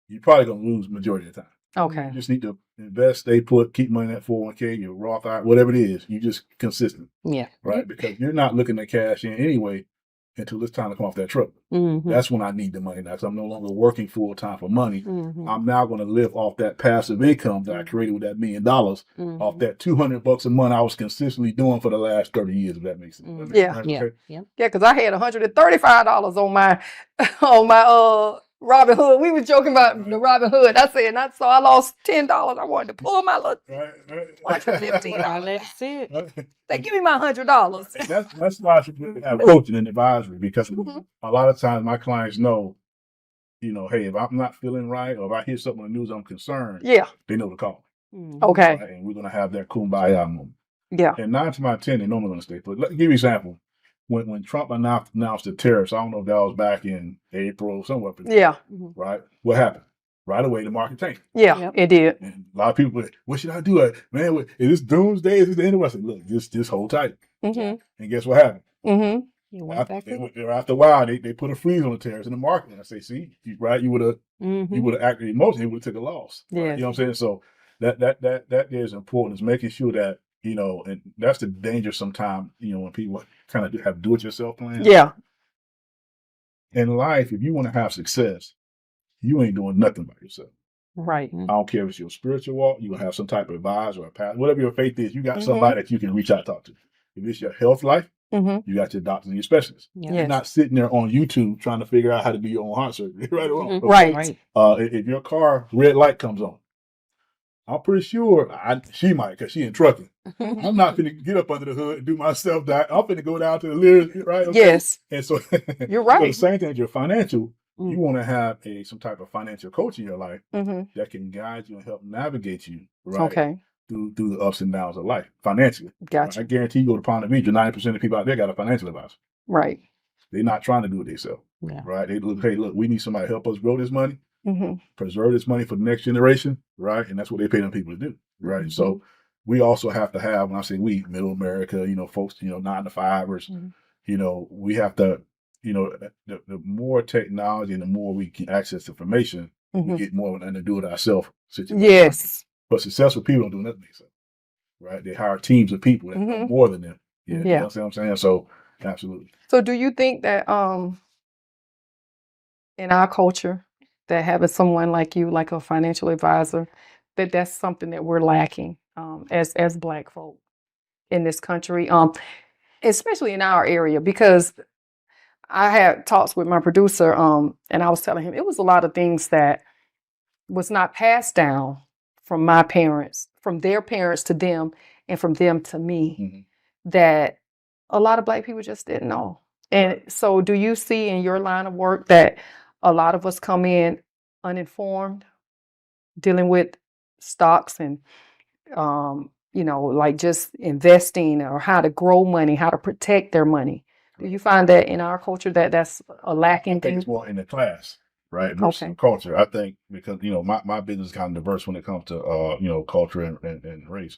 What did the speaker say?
you're probably going to lose majority of the time. Okay. You just need to invest, stay put, keep money in that 401k, your Roth IRA, whatever it is. You just consistent. Yeah. Right? Because you're not looking to cash in anyway until it's time to come off that truck. Mm-hmm. That's when I need the money now, because I'm no longer working full time for money. Mm-hmm. I'm now going to live off that passive income that I created with that $1 million, off that $200 a month I was consistently doing for the last 30 years, if that makes sense. Mm-hmm. That makes sense? Yeah, because I had $135 on my Robin Hood. We were joking about the Robin Hood. I said, so I lost $10. I wanted to pull my little $115. Let's see it. They give me my $100. That's why I should have coaching and advisory, because a lot of times my clients know, hey, if I'm not feeling right or if I hear something on the news I'm concerned, they know to call me. Okay. Right? And we're going to have that kumbaya moment. Yeah. And 9 to my 10, they normally going to stay put. Let me give you an example. When Trump announced the tariffs, I don't know if that was back in April, somewhere. Right? What happened? Right away, the market tanked. Yeah, it did. And a lot of people were, what should I do? Man, is this doomsday? Is this the end of it? I said, look, just hold tight. And guess what happened? After a while, they put a freeze on the tariffs in the market. And I say, see, you would have acted emotionally, you would have took a loss. Right? You know what I'm saying? So that is important, is making sure that, and that's the danger sometimes, when people kind of have do-it-yourself plans. Yeah. In life, if you want to have success, you ain't doing nothing by yourself. Right. I don't care if it's your spiritual walk, you will have some type of advisor or a pastor, whatever your faith is, you got somebody that you can reach out and talk to. If it's your health life, you got your doctors and your specialists. Yes. You're not sitting there on YouTube trying to figure out how to do your own heart surgery, right or wrong. Right. If your car red light comes on, I'm pretty sure she might, because she in trucking. I'm not going to get up under the hood and do my self-diet. I'm going to go down to the lyrics, right? Okay? Yes. And so you're right. So the same thing with your financial. You want to have some type of financial coach in your life that can guide you and help navigate you, right? Through the ups and downs of life financially. Gotcha. I guarantee you go to Palm Beach, 90% of the people out there got a financial advisor. Right. They're not trying to do it themselves. Yeah. Right? They look, hey, look, we need somebody to help us grow this money. Preserve this money for the next generation, right? And that's what they pay them people to do, right? So we also have to have, when I say we, middle America, folks, 9-to-5ers, we have to, the more technology and the more we can access information, we get more and to do it ourselves situation. Yes. But successful people don't do nothing themselves, right? They hire teams of people that know more than them. Yeah. You know what I'm saying? So absolutely. So do you think that in our culture, that having someone like you, like a financial advisor, that's something that we're lacking as Black folk in this country, especially in our area? Because I had talks with my producer, and I was telling him it was a lot of things that was not passed down from my parents, from their parents to them, and from them to me, that a lot of Black people just didn't know. And so do you see in your line of work that a lot of us come in uninformed, dealing with stocks and, like just investing or how to grow money, how to protect their money? Do you find that in our culture that's a lacking thing? I think it's more in the class, right? Versus the culture. I think because, my business is kind of diverse when it comes to, culture and race.